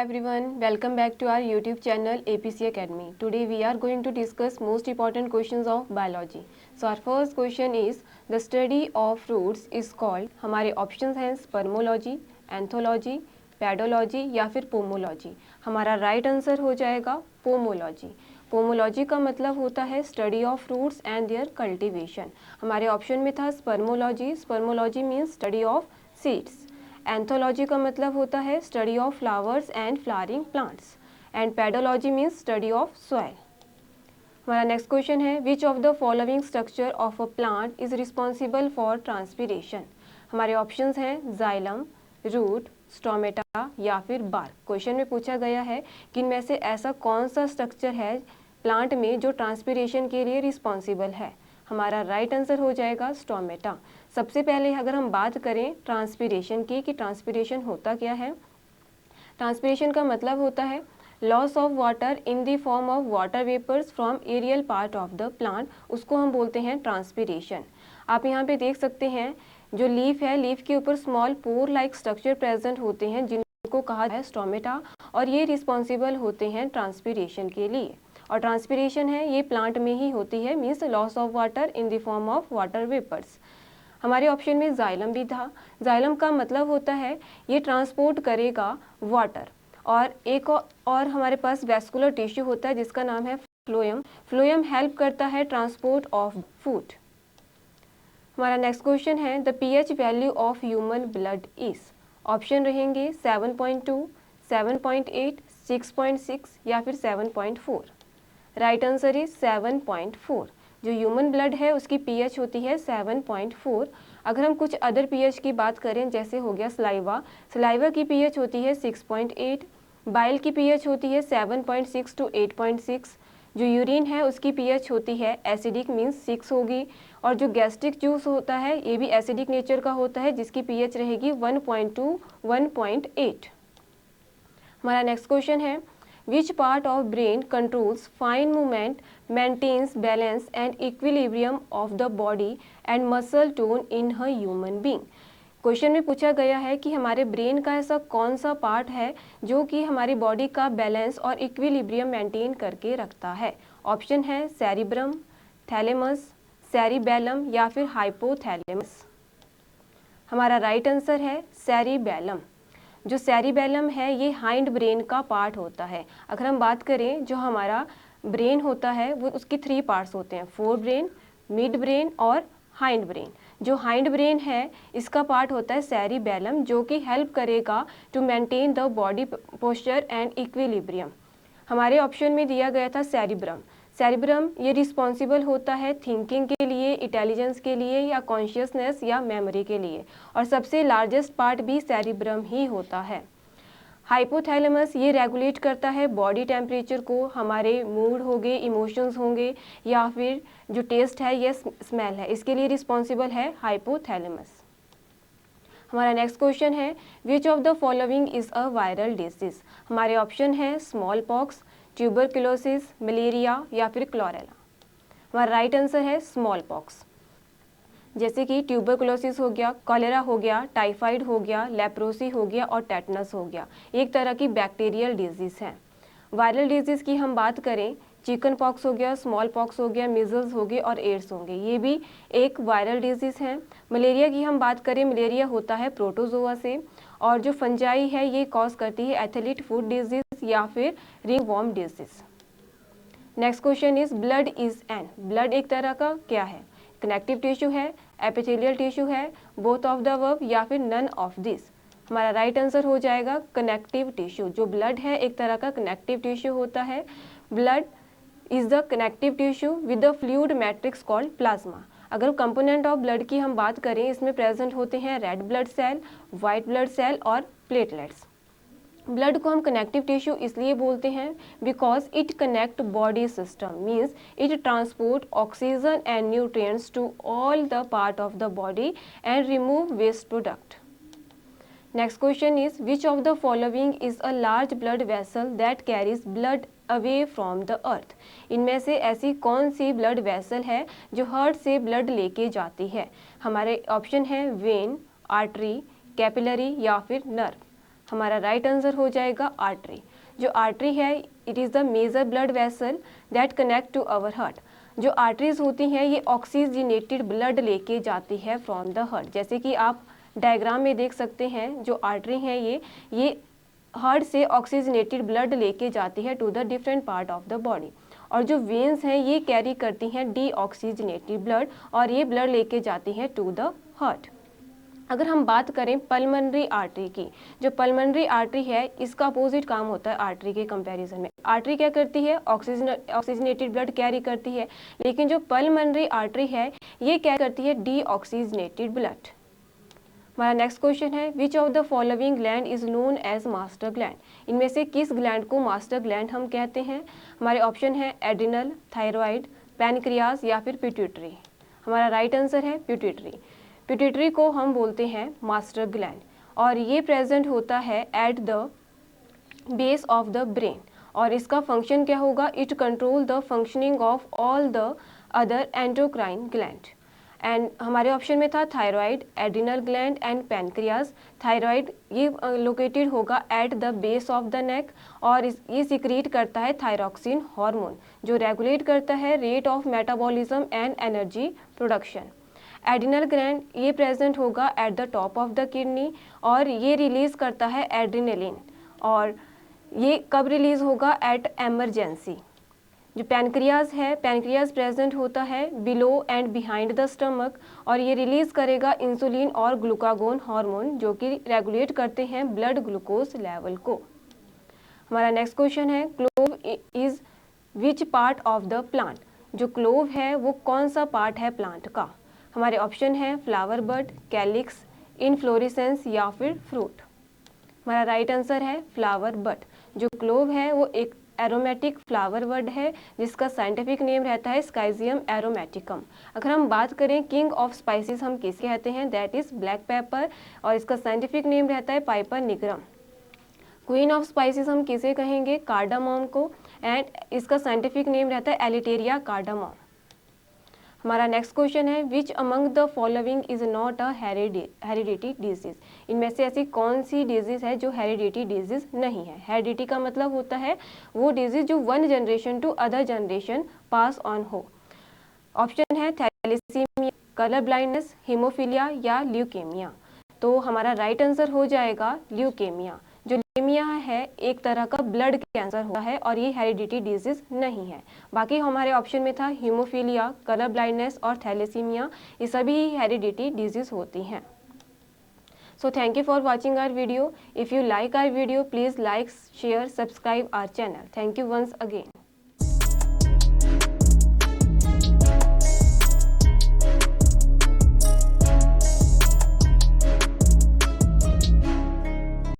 everyone, welcome back to our YouTube channel APC Academy. Today we are going to discuss most important questions of biology. So our first question is the study of fruits is called, हमारे options हैं spermology, anthology, pedology या फिर pomology. हमारा right answer हो जाएगा pomology. Pomology का मतलब होता है study of fruits and their cultivation. हमारे ऑप्शन में था spermology. Spermology means study of seeds. Anthology का मतलब होता है study of flowers and flowering plants. And pedology means study of soil. हमारा नेक्स्ट क्वेश्चन है which of the following structure of a plant is responsible for transpiration. हमारे options हैं xylem, root, stomata या फिर बार्क. क्वेश्चन में पूछा गया है कि इनमें से ऐसा कौन सा स्ट्रक्चर है प्लांट में जो ट्रांसपीरेशन के लिए रिस्पॉन्सिबल है. हमारा राइट आंसर हो जाएगा स्टोमेटा. सबसे पहले अगर हम बात करें ट्रांसपीरेशन की कि ट्रांसपीरेशन होता क्या है. ट्रांसपीरेशन का मतलब होता है loss of water in the form of water vapours from aerial part of the plant. उसको हम बोलते हैं ट्रांसपीरेशन. आप यहाँ पे देख सकते हैं जो लीफ है, लीफ के ऊपर small pore like structure present होते हैं जिनको कहा है स्टोमेटा, और ये रिस्पॉन्सिबल होते हैं ट्रांसपीरेशन के लिए. और ट्रांसपीरेशन है ये प्लांट में ही होती है, means loss of water in the form of water vapours. हमारे ऑप्शन में जाइलम भी था. जाइलम का मतलब होता है ये ट्रांसपोर्ट करेगा वाटर. और एक और हमारे पास वेस्कुलर टिश्यू होता है जिसका नाम है फ्लोएम. फ्लोएम हेल्प करता है ट्रांसपोर्ट ऑफ फूड. हमारा नेक्स्ट क्वेश्चन है the pH value of human blood is. Option रहेंगे 7.2, 7.8, 6.6 या फिर 7.4. Right answer is 7.4. जो ह्यूमन ब्लड है उसकी पीएच होती है 7.4. अगर हम कुछ अदर पीएच की बात करें जैसे हो गया सलाइवा, सलाइवा की पीएच होती है 6.8. बाइल की पीएच होती है 7.6 to 8.6. जो यूरिन है उसकी पीएच होती है एसिडिक मीन्स 6 होगी. और जो गैस्ट्रिक जूस होता है ये भी एसिडिक नेचर का होता है जिसकी पीएच रहेगी 1.2, 1.8. हमारा नेक्स्ट क्वेश्चन है which part of brain controls fine movement, maintains balance and equilibrium of the body and muscle tone in a human being. Question में पूछा गया है कि हमारे ब्रेन का ऐसा कौन सा पार्ट है जो कि हमारी बॉडी का बैलेंस और इक्विलिब्रियम मेंटेन करके रखता है. ऑप्शन है सेरिब्रम, थैलेमस, सेरिबेलम या फिर हाइपोथैलेमस. हमारा राइट आंसर है सेरिबेलम. जो सेरिबेलम है ये हाइंड ब्रेन का पार्ट होता है. अगर हम बात करें जो हमारा ब्रेन होता है वो उसकी 3 पार्ट्स होते हैं, फोर ब्रेन, मिड ब्रेन और हाइंड ब्रेन. जो हाइंड ब्रेन है इसका पार्ट होता है सेरिबेलम जो कि हेल्प करेगा to maintain the body posture and equilibrium. हमारे ऑप्शन में दिया गया था सेरिब्रम. सेरिब्रम ये रिस्पॉन्सिबल होता है थिंकिंग के लिए, इंटेलिजेंस के लिए या कॉन्शियसनेस या मेमोरी के लिए. और सबसे लार्जेस्ट पार्ट भी सेरिब्रम ही होता है. हाइपोथैलेमस ये रेगुलेट करता है बॉडी टेम्परेचर को, हमारे मूड हो गए, इमोशंस होंगे या फिर जो टेस्ट है ये स्मेल है, इसके लिए रिस्पॉन्सिबल है हाइपोथैलेमस. हमारा नेक्स्ट क्वेश्चन है which of the following is a viral disease. हमारे ऑप्शन है स्मॉल पॉक्स, ट्यूबरक्लोसिस, मलेरिया या फिर क्लोरेला. हमारा राइट आंसर है स्मॉल पॉक्स. जैसे कि ट्यूबरक्लोसिस हो गया, कॉलेरा हो गया, टाइफाइड हो गया, लेप्रोसी हो गया और टेटनस हो गया, एक तरह की बैक्टीरियल डिजीज है. वायरल डिजीज की हम बात करें चिकन पॉक्स हो गया, स्मॉल पॉक्स हो गया, मिजल्स हो गए और एड्स होंगे, ये भी एक वायरल डिजीज है. मलेरिया की हम बात करें मलेरिया होता है प्रोटोजोआ से. और जो फंजाई है ये कॉज करती है एथलीट फुट डिजीज या फिर ringworm disease. Next question is blood is an. Blood एक तरह का क्या है, कनेक्टिव टिश्यू है, एपिथेलियल टिश्यू है, बोथ ऑफ द अबव या फिर नन ऑफ दिस. हमारा राइट आंसर हो जाएगा कनेक्टिव टिश्यू. जो ब्लड है एक तरह का कनेक्टिव टिश्यू होता है. Blood is the connective tissue with the fluid matrix called plasma. अगर कंपोनेंट ऑफ ब्लड की हम बात करें इसमें प्रेजेंट होते हैं red blood cell, white blood cell और प्लेटलेट्स. ब्लड को हम कनेक्टिव टिश्यू इसलिए बोलते हैं because it connect body system, means it transport oxygen and nutrients to all the part of the body and remove waste product. Next question is which of the following is a large blood vessel that carries blood away from the earth. इनमें से ऐसी कौन सी blood vessel है जो heart से blood लेके जाती है. हमारे ऑप्शन है वेन, आर्टरी, कैपिलरी या फिर नर्व. हमारा राइट आंसर हो जाएगा आर्टरी। जो आर्टरी है it is the major blood vessel that connect to our heart. जो आर्टरीज होती हैं ये ऑक्सीजनेटेड ब्लड लेके जाती है फ्रॉम द हार्ट। जैसे कि आप डायग्राम में देख सकते हैं, जो आर्टरी हैं ये हार्ट से ऑक्सीजनेटेड ब्लड लेके जाती है to the different part of the body. और जो वेन्स हैं ये कैरी करती हैं डीऑक्सीजनेटेड ब्लड और ये ब्लड लेके जाती हैं टू द हार्ट। अगर हम बात करें पल्मोनरी आर्टरी की, जो पल्मोनरी आर्टरी है इसका अपोजिट काम होता है आर्टरी के कंपैरिजन में। आर्टरी क्या करती है, ऑक्सीजनेटेड ब्लड कैरी करती है, लेकिन जो पल्मोनरी आर्टरी है ये क्या करती है, डीऑक्सीजनेटेड ब्लड। हमारा नेक्स्ट क्वेश्चन है, which of the following gland is known as master gland. इनमें से किस ग्लैंड को मास्टर ग्लैंड हम कहते हैं। हमारे ऑप्शन है एड्रिनल, थायराइड, पैनक्रियास या फिर पिट्यूटरी। हमारा राइट आंसर है पिट्यूटरी। पिट्यूटरी को हम बोलते हैं मास्टर ग्लैंड और ये प्रेजेंट होता है at the base of the brain और इसका फंक्शन क्या होगा, it control the functioning of all the other endocrine gland. And हमारे ऑप्शन में था thyroid, adrenal gland and pancreas. Thyroid ये लोकेटेड होगा at the base of the neck और ये सिक्रीट करता है थायरॉक्सिन हार्मोन जो रेगुलेट करता है rate of metabolism and energy production. Adrenal gland ये प्रेजेंट होगा at the top of the kidney और ये रिलीज करता है एड्रिनलिन और ये कब रिलीज होगा, एट एमरजेंसी। जो पैनक्रियाज है, पैनक्रियाज प्रेजेंट होता है below and behind the stomach और ये रिलीज करेगा इंसुलिन और ग्लूकागोन हार्मोन जो कि रेगुलेट करते हैं ब्लड ग्लूकोज लेवल को। हमारा नेक्स्ट क्वेश्चन है, clove is which part of the plant. जो क्लोव है वो कौन सा पार्ट है प्लांट का। हमारे ऑप्शन है फ्लावर बड, कैलिक्स, इनफ्लोरेसेंस या फिर फ्रूट। हमारा राइट आंसर है फ्लावर बड। जो क्लोव है वो एक एरोमेटिक फ्लावर बड है जिसका साइंटिफिक नेम रहता है स्काइजियम एरोमेटिकम। अगर हम बात करें किंग ऑफ स्पाइसेस हम किसे कहते हैं, दैट इज ब्लैक पेपर और इसका साइंटिफिक नेम रहता है Piper nigrum. Queen of spices हम किसे कहेंगे, कार्डामोम को, एंड इसका साइंटिफिक नेम रहता है एलिटेरिया कार्डामोम। हमारा नेक्स्ट क्वेश्चन है, which among the following is not a heredity disease. इनमें से ऐसी कौन सी डिजीज है जो हेरिडिटी डिजीज नहीं है। हेरिडिटी का मतलब होता है वो डिजीज जो one generation to other generation pass on हो। ऑप्शन है थैलेसीमिया, कलर ब्लाइंडनेस, हीमोफीलिया या ल्यूकेमिया। तो हमारा राइट आंसर हो जाएगा ल्यूकेमिया। जो ल्यूकेमिया है एक तरह का ब्लड कैंसर होता है और ये हेरिडिटी डिजीज नहीं है। बाकी हमारे ऑप्शन में था हीमोफीलिया, कलर ब्लाइंडनेस और थैलेसीमिया, ये सभी हेरिडिटी डिजीज होती हैं। So thank you for watching our video. If you like our video please like, share, subscribe our channel. Thank you once again.